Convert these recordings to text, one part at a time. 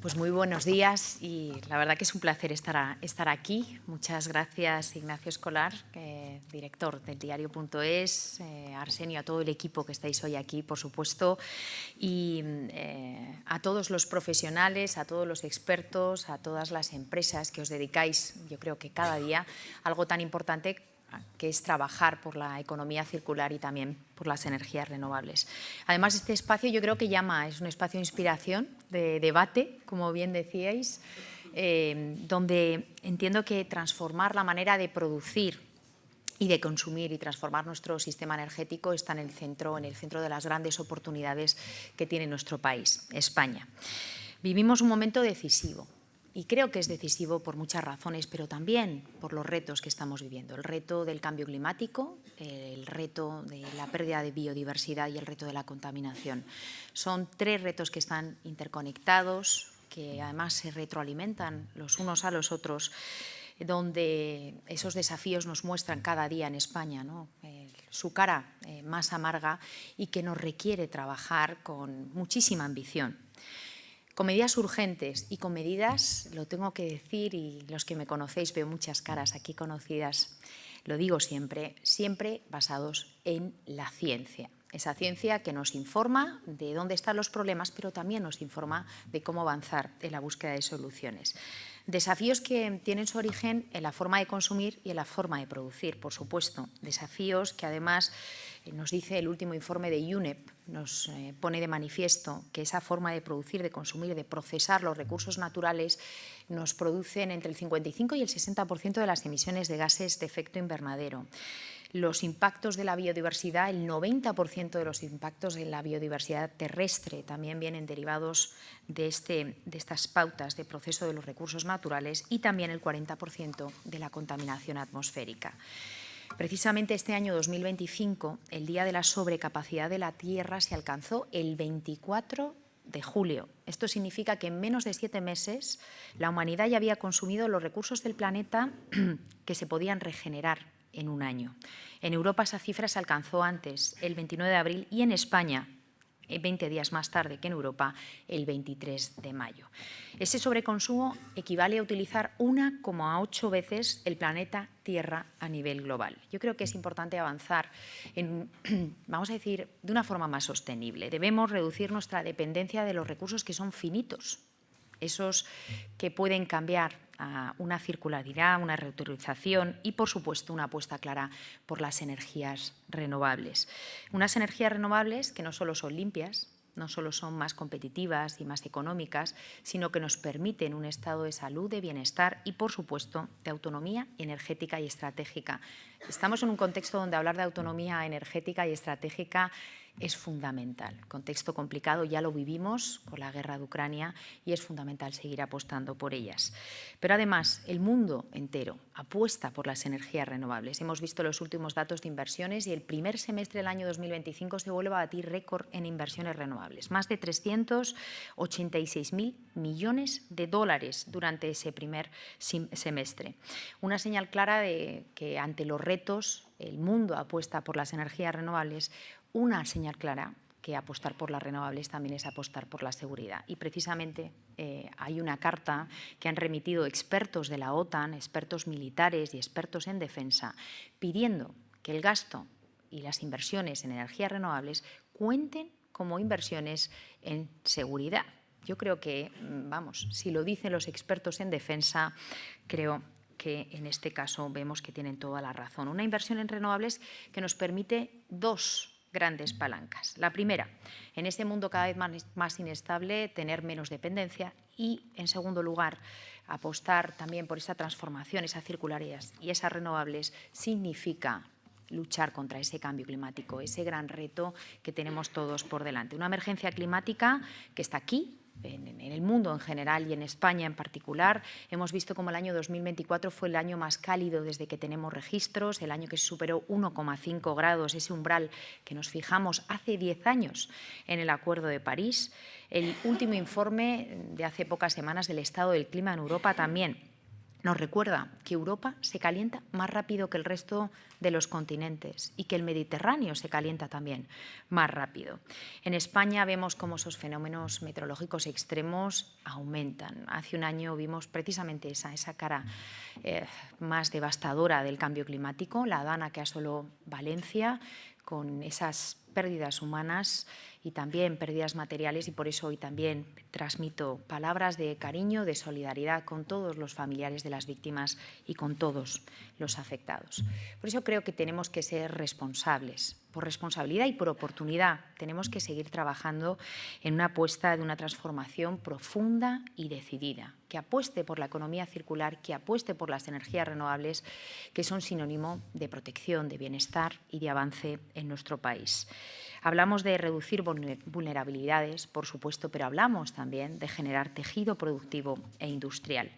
Pues muy buenos días y la verdad que es un placer estar aquí. Muchas gracias, Ignacio Escolar, director del diario.es, Arsenio, a todo el equipo que estáis hoy aquí, por supuesto, y a todos los profesionales, a todos los expertos, a todas las empresas que os dedicáis, yo creo que cada día, a algo tan importante que es trabajar por la economía circular y también por las energías renovables. Además, este espacio yo creo que es un espacio de inspiración, de debate, como bien decíais, donde entiendo que transformar la manera de producir y de consumir y transformar nuestro sistema energético está en el centro de las grandes oportunidades que tiene nuestro país, España. Vivimos un momento decisivo. Y creo que es decisivo por muchas razones, pero también por los retos que estamos viviendo. El reto del cambio climático, el reto de la pérdida de biodiversidad y el reto de la contaminación. Son tres retos que están interconectados, que además se retroalimentan los unos a los otros, donde esos desafíos nos muestran cada día en España, ¿no? Su cara más amarga y que nos requiere trabajar con muchísima ambición. Con medidas urgentes y con medidas, lo tengo que decir, y los que me conocéis, veo muchas caras aquí conocidas, lo digo siempre, siempre basados en la ciencia. Esa ciencia que nos informa de dónde están los problemas, pero también nos informa de cómo avanzar en la búsqueda de soluciones. Desafíos que tienen su origen en la forma de consumir y en la forma de producir, por supuesto. Desafíos que además nos dice el último informe de UNEP, nos pone de manifiesto que esa forma de producir, de consumir, de procesar los recursos naturales nos producen entre el 55 y el 60% de las emisiones de gases de efecto invernadero. Los impactos de la biodiversidad, el 90% de los impactos de la biodiversidad terrestre también vienen derivados de estas pautas de proceso de los recursos naturales y también el 40% de la contaminación atmosférica. Precisamente este año 2025, el día de la sobrecapacidad de la Tierra se alcanzó el 24 de julio. Esto significa que en menos de 7 meses la humanidad ya había consumido los recursos del planeta que se podían regenerar en un año. En Europa esa cifra se alcanzó antes, el 29 de abril, y en España, 20 días más tarde que en Europa, el 23 de mayo. Ese sobreconsumo equivale a utilizar 1,8 veces el planeta Tierra a nivel global. Yo creo que es importante avanzar vamos a decir, de una forma más sostenible. Debemos reducir nuestra dependencia de los recursos que son finitos, esos que pueden cambiar a una circularidad, una reutilización y, por supuesto, una apuesta clara por las energías renovables. Unas energías renovables que no solo son limpias, no solo son más competitivas y más económicas, sino que nos permiten un estado de salud, de bienestar y, por supuesto, de autonomía energética y estratégica. Estamos en un contexto donde hablar de autonomía energética y estratégica es fundamental. Contexto complicado, ya lo vivimos con la guerra de Ucrania y es fundamental seguir apostando por ellas. Pero además, el mundo entero apuesta por las energías renovables. Hemos visto los últimos datos de inversiones y el primer semestre del año 2025 se vuelve a batir récord en inversiones renovables. Más de 386.000 millones de dólares durante ese primer semestre. Una señal clara de que ante los retos el mundo apuesta por las energías renovables. Una señal clara que apostar por las renovables también es apostar por la seguridad. Y precisamente hay una carta que han remitido expertos de la OTAN, expertos militares y expertos en defensa, pidiendo que el gasto y las inversiones en energías renovables cuenten como inversiones en seguridad. Yo creo que, si lo dicen los expertos en defensa, creo que en este caso vemos que tienen toda la razón. Una inversión en renovables que nos permite dos grandes palancas. La primera, en este mundo cada vez más inestable, tener menos dependencia y, en segundo lugar, apostar también por esa transformación, esa circularidad y esas renovables significa luchar contra ese cambio climático, ese gran reto que tenemos todos por delante. Una emergencia climática que está aquí, en el mundo en general y en España en particular. Hemos visto como el año 2024 fue el año más cálido desde que tenemos registros, el año que se superó 1,5 grados, ese umbral que nos fijamos hace 10 años en el Acuerdo de París. El último informe de hace pocas semanas del estado del clima en Europa también nos recuerda que Europa se calienta más rápido que el resto de los continentes y que el Mediterráneo se calienta también más rápido. En España vemos cómo esos fenómenos meteorológicos extremos aumentan. Hace un año vimos precisamente esa cara más devastadora del cambio climático, la dana que asoló Valencia, con esas pérdidas humanas y también pérdidas materiales, y por eso hoy también transmito palabras de cariño, de solidaridad con todos los familiares de las víctimas y con todos los afectados. Por eso creo que tenemos que ser responsables, por responsabilidad y por oportunidad. Tenemos que seguir trabajando en una apuesta de una transformación profunda y decidida, que apueste por la economía circular, que apueste por las energías renovables, que son sinónimo de protección, de bienestar y de avance en nuestro país. Hablamos de reducir vulnerabilidades, por supuesto, pero hablamos también de generar tejido productivo e industrial.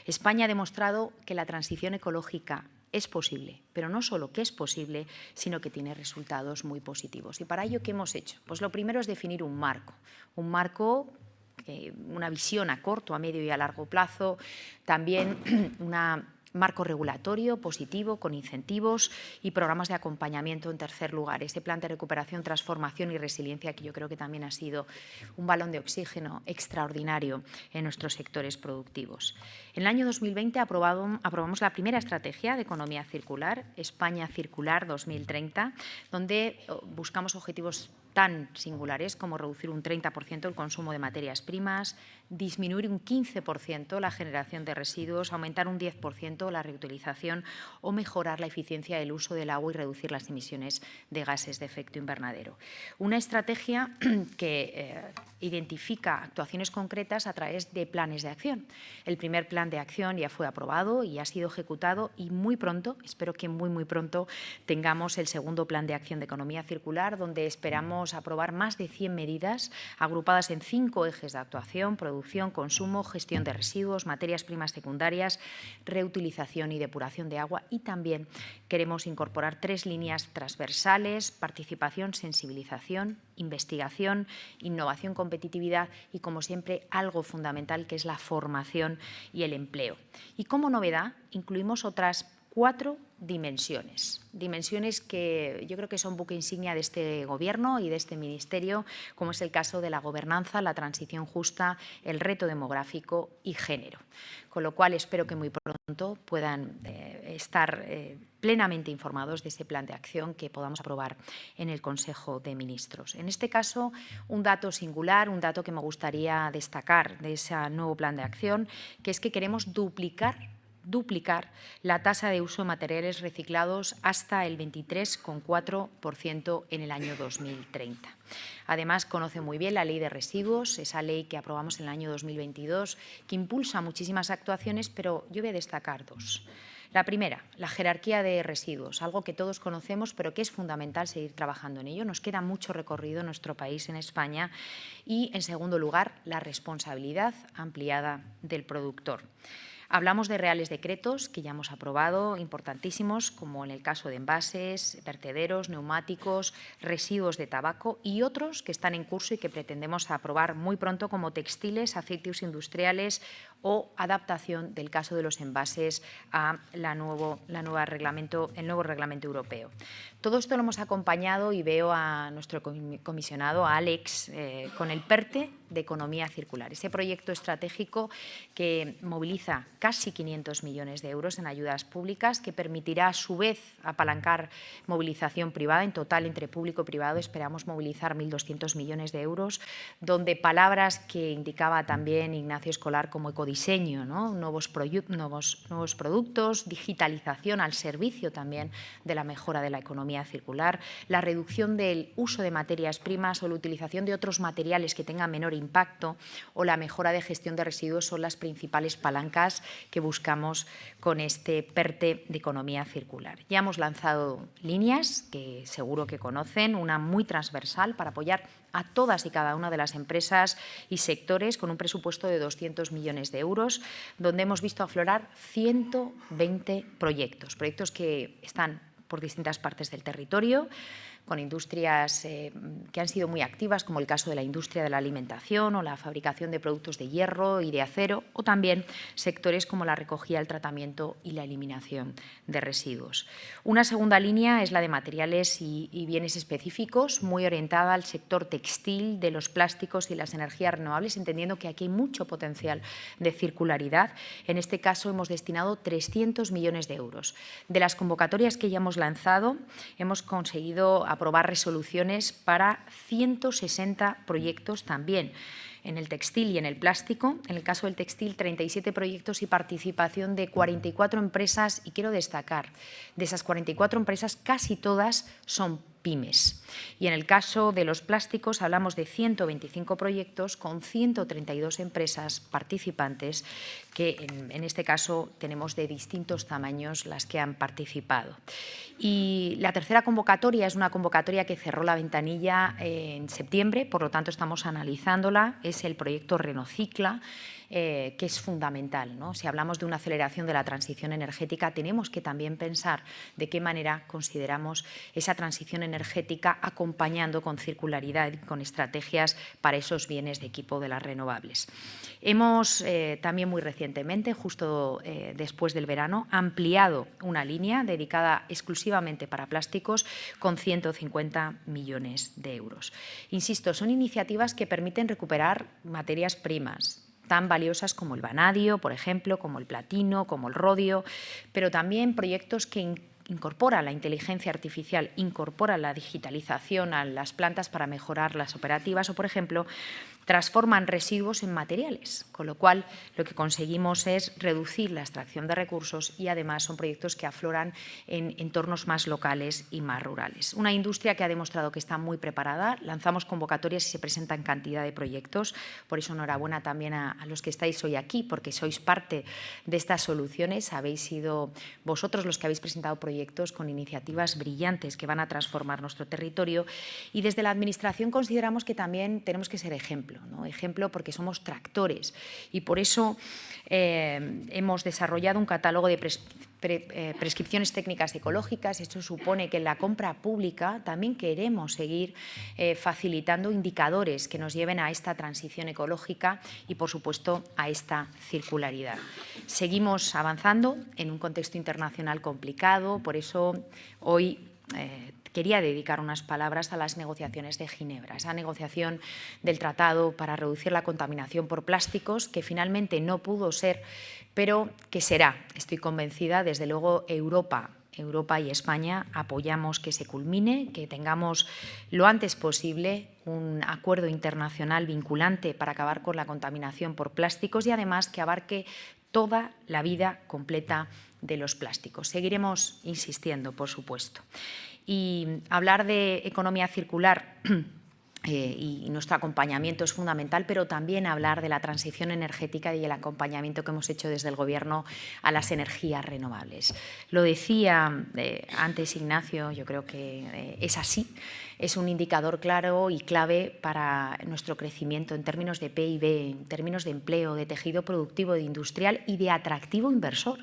España ha demostrado que la transición ecológica es posible, pero no solo que es posible, sino que tiene resultados muy positivos. ¿Y para ello qué hemos hecho? Pues lo primero es definir un marco, una visión a corto, a medio y a largo plazo, también una marco regulatorio positivo con incentivos y programas de acompañamiento en tercer lugar. Ese plan de recuperación, transformación y resiliencia que yo creo que también ha sido un balón de oxígeno extraordinario en nuestros sectores productivos. En el año 2020 aprobamos la primera estrategia de economía circular, España Circular 2030, donde buscamos objetivos tan singulares como reducir un 30% el consumo de materias primas, disminuir un 15% la generación de residuos, aumentar un 10% la reutilización o mejorar la eficiencia del uso del agua y reducir las emisiones de gases de efecto invernadero. Una estrategia que identifica actuaciones concretas a través de planes de acción. El primer plan de acción ya fue aprobado y ha sido ejecutado y muy pronto, espero que muy pronto, tengamos el segundo plan de acción de economía circular, donde esperamos aprobar más de 100 medidas agrupadas en 5 ejes de actuación: producción, consumo, gestión de residuos, materias primas secundarias, reutilización y depuración de agua, y también queremos incorporar 3 líneas transversales: participación, sensibilización, investigación, innovación, competitividad y, como siempre, algo fundamental que es la formación y el empleo. Y como novedad incluimos otras 4 dimensiones que yo creo que son buque insignia de este Gobierno y de este Ministerio, como es el caso de la gobernanza, la transición justa, el reto demográfico y género. Con lo cual espero que muy pronto puedan estar plenamente informados de ese plan de acción que podamos aprobar en el Consejo de Ministros. En este caso, un dato singular, un dato que me gustaría destacar de ese nuevo plan de acción, que es que queremos duplicar la tasa de uso de materiales reciclados hasta el 23,4% en el año 2030. Además, conoce muy bien la Ley de Residuos, esa ley que aprobamos en el año 2022, que impulsa muchísimas actuaciones, pero yo voy a destacar 2. La primera, la jerarquía de residuos, algo que todos conocemos, pero que es fundamental seguir trabajando en ello. Nos queda mucho recorrido en nuestro país, en España. Y, en segundo lugar, la responsabilidad ampliada del productor. Hablamos de reales decretos que ya hemos aprobado, importantísimos, como en el caso de envases, vertederos, neumáticos, residuos de tabaco, y otros que están en curso y que pretendemos aprobar muy pronto, como textiles, aceites industriales o adaptación del caso de los envases a el nuevo reglamento europeo. Todo esto lo hemos acompañado, y veo a nuestro comisionado, a Alex, con el PERTE de Economía Circular, ese proyecto estratégico que moviliza casi 500 millones de euros en ayudas públicas, que permitirá a su vez apalancar movilización privada. En total, entre público y privado, esperamos movilizar 1.200 millones de euros, donde palabras que indicaba también Ignacio Escolar como ecodiseño, ¿no? nuevos productos, digitalización al servicio también de la mejora de la economía circular, la reducción del uso de materias primas o la utilización de otros materiales que tengan menor impacto, o la mejora de gestión de residuos son las principales palancas que buscamos con este PERTE de economía circular. Ya hemos lanzado líneas que seguro que conocen, una muy transversal para apoyar a todas y cada una de las empresas y sectores con un presupuesto de 200 millones de euros, donde hemos visto aflorar 120 proyectos que están por distintas partes del territorio, con industrias que han sido muy activas, como el caso de la industria de la alimentación o la fabricación de productos de hierro y de acero, o también sectores como la recogida, el tratamiento y la eliminación de residuos. Una segunda línea es la de materiales y bienes específicos, muy orientada al sector textil, de los plásticos y las energías renovables, entendiendo que aquí hay mucho potencial de circularidad. En este caso hemos destinado 300 millones de euros. De las convocatorias que ya hemos lanzado, hemos conseguido aprobar resoluciones para 160 proyectos también, en el textil y en el plástico. En el caso del textil, 37 proyectos y participación de 44 empresas. Y quiero destacar, de esas 44 empresas, casi todas son pymes. Y en el caso de los plásticos hablamos de 125 proyectos con 132 empresas participantes que en este caso tenemos de distintos tamaños las que han participado. Y la tercera convocatoria es una convocatoria que cerró la ventanilla en septiembre, por lo tanto estamos analizándola, es el proyecto Renocicla, que es fundamental, ¿no? Si hablamos de una aceleración de la transición energética, tenemos que también pensar de qué manera consideramos esa transición energética acompañando con circularidad y con estrategias para esos bienes de equipo de las renovables. Hemos también muy recientemente, justo después del verano, ampliado una línea dedicada exclusivamente para plásticos con 150 millones de euros. Insisto, son iniciativas que permiten recuperar materias primas tan valiosas como el vanadio, por ejemplo, como el platino, como el rodio, pero también proyectos que incorporan la inteligencia artificial, incorporan la digitalización a las plantas para mejorar las operativas o, por ejemplo, transforman residuos en materiales, con lo cual lo que conseguimos es reducir la extracción de recursos y además son proyectos que afloran en entornos más locales y más rurales. Una industria que ha demostrado que está muy preparada, lanzamos convocatorias y se presentan cantidad de proyectos, por eso enhorabuena también a los que estáis hoy aquí, porque sois parte de estas soluciones, habéis sido vosotros los que habéis presentado proyectos con iniciativas brillantes que van a transformar nuestro territorio y desde la Administración consideramos que también tenemos que ser ejemplo, ¿no? Ejemplo porque somos tractores y por eso hemos desarrollado un catálogo de prescripciones técnicas ecológicas. Esto supone que en la compra pública también queremos seguir facilitando indicadores que nos lleven a esta transición ecológica y, por supuesto, a esta circularidad. Seguimos avanzando en un contexto internacional complicado, por eso hoy quería dedicar unas palabras a las negociaciones de Ginebra, esa negociación del tratado para reducir la contaminación por plásticos, que finalmente no pudo ser, pero que será. Estoy convencida, desde luego Europa y España apoyamos que se culmine, que tengamos lo antes posible un acuerdo internacional vinculante para acabar con la contaminación por plásticos y además que abarque toda la vida completa de los plásticos. Seguiremos insistiendo, por supuesto. Y hablar de economía circular y nuestro acompañamiento es fundamental, pero también hablar de la transición energética y el acompañamiento que hemos hecho desde el Gobierno a las energías renovables. Lo decía antes Ignacio, yo creo que es así, es un indicador claro y clave para nuestro crecimiento en términos de PIB, en términos de empleo, de tejido productivo, de industrial y de atractivo inversor.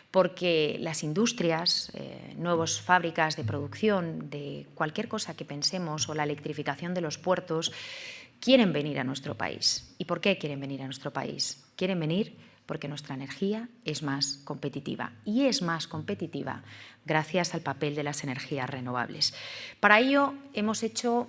Porque las industrias, nuevas fábricas de producción, de cualquier cosa que pensemos, o la electrificación de los puertos, quieren venir a nuestro país. ¿Y por qué quieren venir a nuestro país? Quieren venir porque nuestra energía es más competitiva y es más competitiva gracias al papel de las energías renovables. Para ello hemos hecho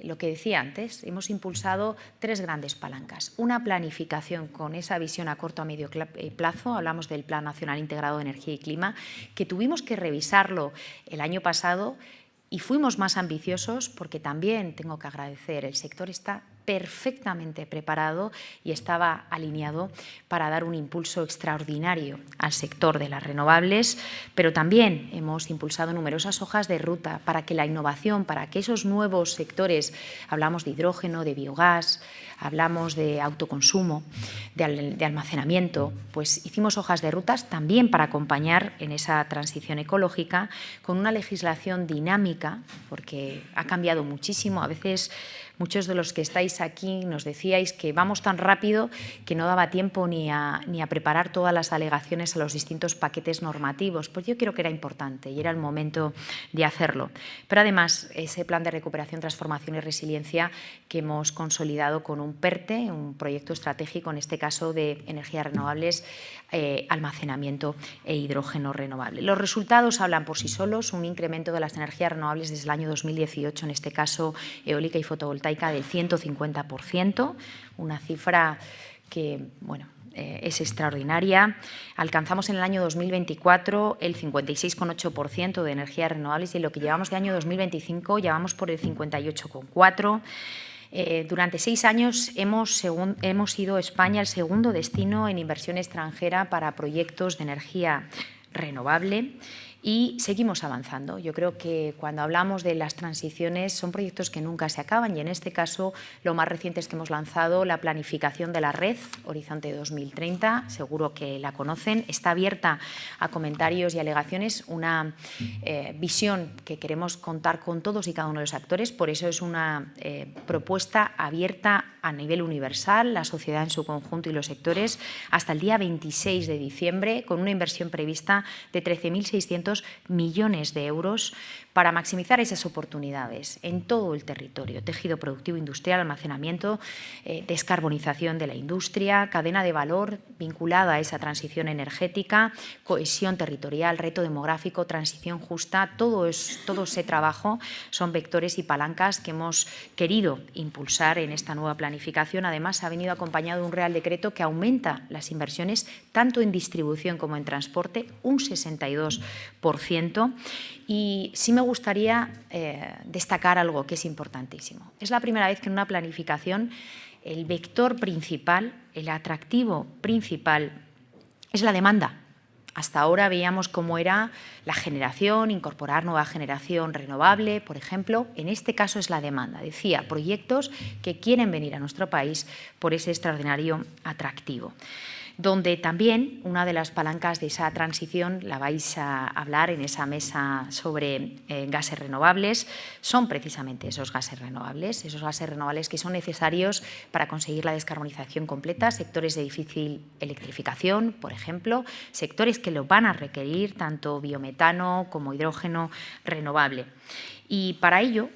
lo que decía antes, hemos impulsado 3 grandes palancas. Una planificación con esa visión a corto a medio plazo, hablamos del Plan Nacional Integrado de Energía y Clima, que tuvimos que revisarlo el año pasado y fuimos más ambiciosos porque también tengo que agradecer, el sector está perfectamente preparado y estaba alineado para dar un impulso extraordinario al sector de las renovables, pero también hemos impulsado numerosas hojas de ruta para que la innovación, para que esos nuevos sectores, hablamos de hidrógeno, de biogás, hablamos de autoconsumo, de almacenamiento, pues hicimos hojas de rutas también para acompañar en esa transición ecológica con una legislación dinámica, porque ha cambiado muchísimo. A veces Muchos de los que estáis aquí nos decíais que vamos tan rápido que no daba tiempo ni a preparar todas las alegaciones a los distintos paquetes normativos. Pues yo creo que era importante y era el momento de hacerlo. Pero además, ese plan de recuperación, transformación y resiliencia que hemos consolidado con un PERTE, un proyecto estratégico, en este caso de energías renovables, almacenamiento e hidrógeno renovable. Los resultados hablan por sí solos, un incremento de las energías renovables desde el año 2018, en este caso eólica y fotovoltaica, del 150%, una cifra que, bueno, es extraordinaria. Alcanzamos en el año 2024 el 56,8% de energías renovables y en lo que llevamos de año 2025 ya vamos por el 58,4%. Durante 6 años hemos sido España el segundo destino en inversión extranjera para proyectos de energía renovable y seguimos avanzando. Yo creo que cuando hablamos de las transiciones son proyectos que nunca se acaban y en este caso lo más reciente es que hemos lanzado la planificación de la red Horizonte 2030, seguro que la conocen, está abierta a comentarios y alegaciones, una visión que queremos contar con todos y cada uno de los actores, por eso es una propuesta abierta a nivel universal, la sociedad en su conjunto y los sectores, hasta el día 26 de diciembre, con una inversión prevista de 13.600 millones de euros para maximizar esas oportunidades en todo el territorio, tejido productivo industrial, almacenamiento, descarbonización de la industria, cadena de valor vinculada a esa transición energética, cohesión territorial, reto demográfico, transición justa, todo ese trabajo son vectores y palancas que hemos querido impulsar en esta nueva planificación. Además, ha venido acompañado de un Real Decreto que aumenta las inversiones tanto en distribución como en transporte, un 62%. Y sí me gustaría destacar algo que es importantísimo. Es la primera vez que en una planificación el vector principal, el atractivo principal, es la demanda. Hasta ahora veíamos cómo era la generación, incorporar nueva generación renovable, por ejemplo. En este caso es la demanda. Decía, proyectos que quieren venir a nuestro país por ese extraordinario atractivo. Donde también una de las palancas de esa transición, la vais a hablar en esa mesa sobre gases renovables, son precisamente esos gases renovables que son necesarios para conseguir la descarbonización completa, sectores de difícil electrificación, por ejemplo, sectores que lo van a requerir, tanto biometano como hidrógeno renovable. Y para ello,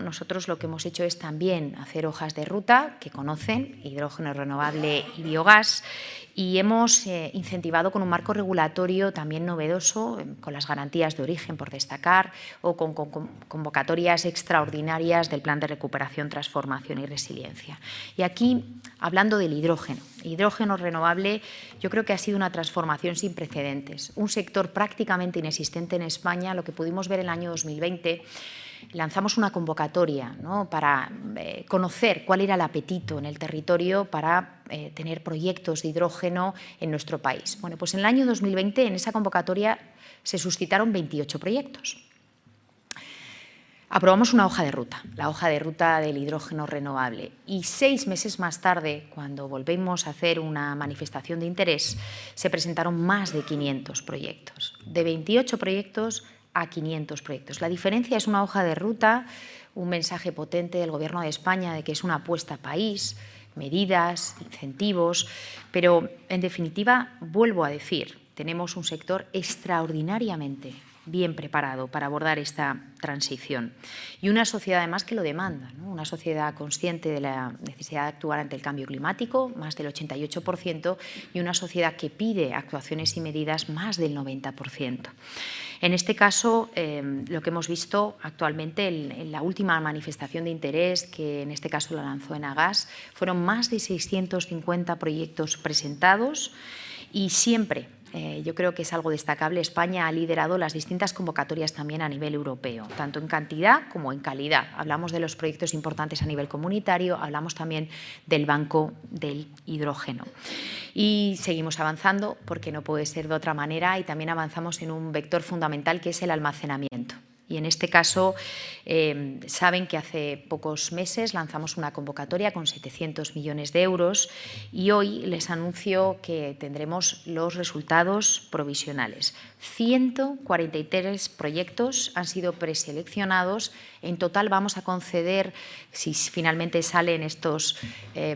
nosotros lo que hemos hecho es también hacer hojas de ruta que conocen, hidrógeno renovable y biogás, y hemos incentivado con un marco regulatorio también novedoso, con las garantías de origen, por destacar, o con convocatorias extraordinarias del Plan de Recuperación, Transformación y Resiliencia. Y aquí, hablando del hidrógeno renovable, yo creo que ha sido una transformación sin precedentes. Un sector prácticamente inexistente en España, lo que pudimos ver en el año 2020, lanzamos una convocatoria, ¿no?, para conocer cuál era el apetito en el territorio para tener proyectos de hidrógeno en nuestro país. Bueno, pues en el año 2020 en esa convocatoria se suscitaron 28 proyectos. Aprobamos una hoja de ruta, la hoja de ruta del hidrógeno renovable, y 6 meses más tarde, cuando volvimos a hacer una manifestación de interés, se presentaron más de 500 proyectos. De 28 proyectos a 500 proyectos. La diferencia es una hoja de ruta, un mensaje potente del Gobierno de España de que es una apuesta país, medidas, incentivos, pero en definitiva, vuelvo a decir, tenemos un sector extraordinariamente bien preparado para abordar esta transición y una sociedad además que lo demanda, ¿no?, una sociedad consciente de la necesidad de actuar ante el cambio climático, más del 88%, y una sociedad que pide actuaciones y medidas, más del 90%. En este caso, lo que hemos visto actualmente en la última manifestación de interés, que en este caso la lanzó Enagás, fueron más de 650 proyectos presentados y siempre, yo creo que es algo destacable, España ha liderado las distintas convocatorias también a nivel europeo, tanto en cantidad como en calidad. Hablamos de los proyectos importantes a nivel comunitario, hablamos también del Banco del Hidrógeno. Y seguimos avanzando, porque no puede ser de otra manera, y también avanzamos en un vector fundamental que es el almacenamiento. Y en este caso, saben que hace pocos meses lanzamos una convocatoria con 700 millones de euros y hoy les anuncio que tendremos los resultados provisionales. 143 proyectos han sido preseleccionados. En total vamos a conceder, si finalmente salen estos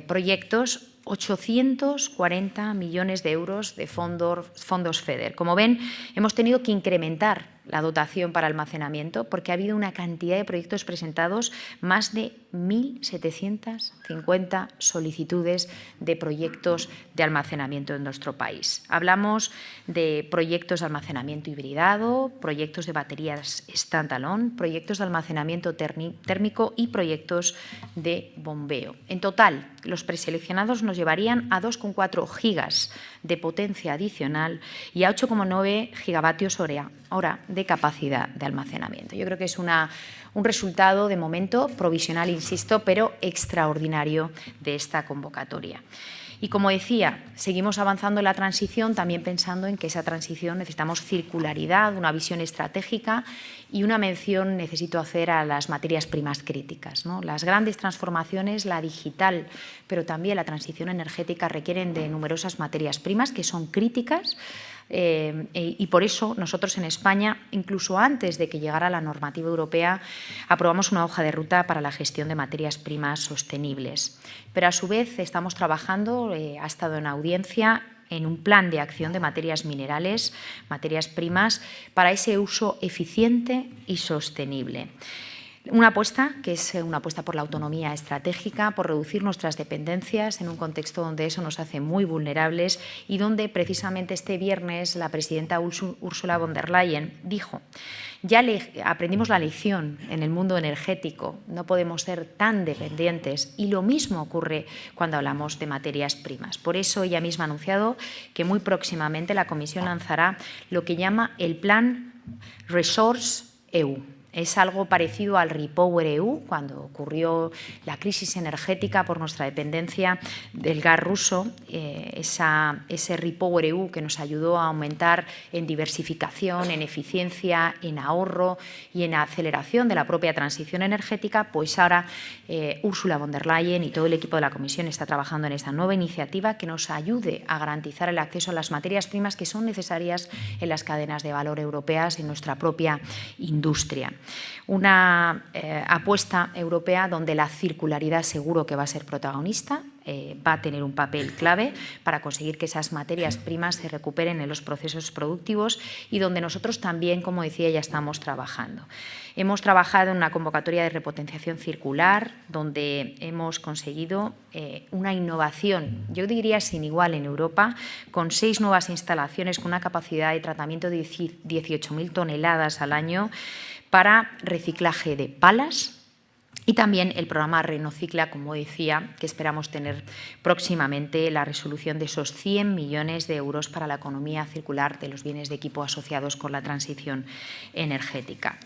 proyectos, 840 millones de euros de fondos FEDER. Como ven, hemos tenido que incrementar la dotación para almacenamiento porque ha habido una cantidad de proyectos presentados, más de 1.750 solicitudes de proyectos de almacenamiento en nuestro país. Hablamos de proyectos de almacenamiento hibridado, proyectos de baterías standalone, proyectos de almacenamiento térmico y proyectos de bombeo. En total, los preseleccionados nos llevarían a 2,4 gigas de potencia adicional y a 8,9 gigavatios hora de capacidad de almacenamiento. Yo creo que es un resultado de momento provisional, insisto, pero extraordinario de esta convocatoria. Y como decía, seguimos avanzando en la transición, también pensando en que esa transición necesitamos circularidad, una visión estratégica y una mención necesito hacer a las materias primas críticas, ¿no? Las grandes transformaciones, la digital, pero también la transición energética requieren de numerosas materias primas que son críticas. Y por eso nosotros en España, incluso antes de que llegara la normativa europea, aprobamos una hoja de ruta para la gestión de materias primas sostenibles. Pero a su vez estamos trabajando, ha estado en audiencia, en un plan de acción de materias minerales, materias primas, para ese uso eficiente y sostenible. Una apuesta que es una apuesta por la autonomía estratégica, por reducir nuestras dependencias en un contexto donde eso nos hace muy vulnerables y donde precisamente este viernes la presidenta Ursula von der Leyen dijo: ya aprendimos la lección en el mundo energético, no podemos ser tan dependientes y lo mismo ocurre cuando hablamos de materias primas. Por eso ella misma ha anunciado que muy próximamente la Comisión lanzará lo que llama el Plan Resource EU. Es algo parecido al Repower EU, cuando ocurrió la crisis energética por nuestra dependencia del gas ruso, ese Repower EU que nos ayudó a aumentar en diversificación, en eficiencia, en ahorro y en aceleración de la propia transición energética, pues ahora Ursula von der Leyen y todo el equipo de la Comisión está trabajando en esta nueva iniciativa que nos ayude a garantizar el acceso a las materias primas que son necesarias en las cadenas de valor europeas, en nuestra propia industria. Una apuesta europea donde la circularidad seguro que va a ser protagonista, va a tener un papel clave para conseguir que esas materias primas se recuperen en los procesos productivos y donde nosotros también, como decía, ya estamos trabajando. Hemos trabajado en una convocatoria de repotenciación circular donde hemos conseguido una innovación, yo diría sin igual en Europa, con 6 nuevas instalaciones con una capacidad de tratamiento de 18.000 toneladas al año para reciclaje de palas y también el programa Renocicla, como decía, que esperamos tener próximamente la resolución de esos 100 millones de euros para la economía circular de los bienes de equipo asociados con la transición energética.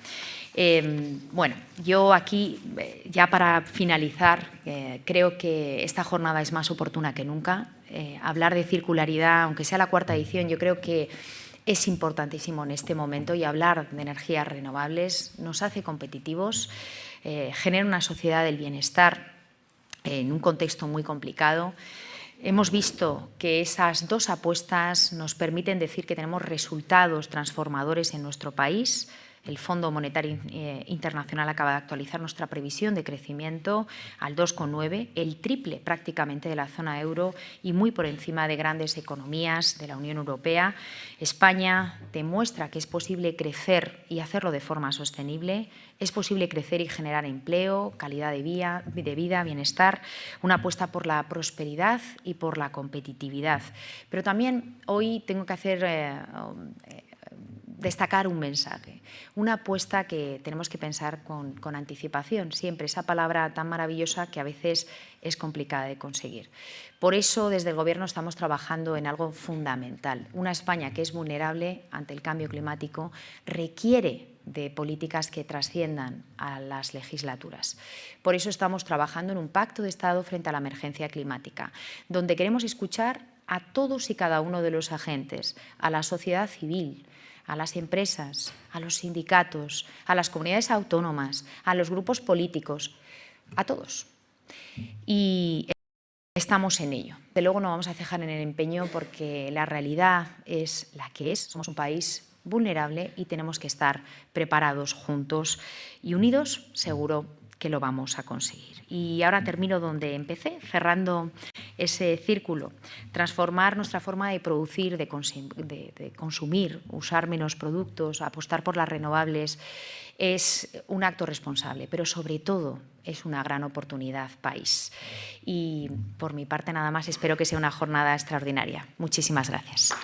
Bueno, yo aquí, ya para finalizar, creo que esta jornada es más oportuna que nunca. Hablar de circularidad, aunque sea la 4ª edición, yo creo que es importantísimo en este momento y hablar de energías renovables nos hace competitivos, genera una sociedad del bienestar en un contexto muy complicado. Hemos visto que esas 2 apuestas nos permiten decir que tenemos resultados transformadores en nuestro país. El Fondo Monetario Internacional acaba de actualizar nuestra previsión de crecimiento al 2,9, el triple prácticamente de la zona euro y muy por encima de grandes economías de la Unión Europea. España demuestra que es posible crecer y hacerlo de forma sostenible. Es posible crecer y generar empleo, calidad de vida, bienestar, una apuesta por la prosperidad y por la competitividad. Pero también hoy tengo que destacar un mensaje, una apuesta que tenemos que pensar con anticipación, siempre esa palabra tan maravillosa que a veces es complicada de conseguir. Por eso, desde el Gobierno estamos trabajando en algo fundamental. Una España que es vulnerable ante el cambio climático requiere de políticas que trasciendan a las legislaturas. Por eso estamos trabajando en un pacto de Estado frente a la emergencia climática, donde queremos escuchar a todos y cada uno de los agentes, a la sociedad civil, a las empresas, a los sindicatos, a las comunidades autónomas, a los grupos políticos, a todos. Y estamos en ello. De luego no vamos a cejar en el empeño porque la realidad es la que es. Somos un país vulnerable y tenemos que estar preparados juntos y unidos, seguro que lo vamos a conseguir. Y ahora termino donde empecé, cerrando ese círculo. Transformar nuestra forma de producir, de consumir, usar menos productos, apostar por las renovables, es un acto responsable, pero sobre todo es una gran oportunidad país. Y por mi parte nada más, espero que sea una jornada extraordinaria. Muchísimas gracias.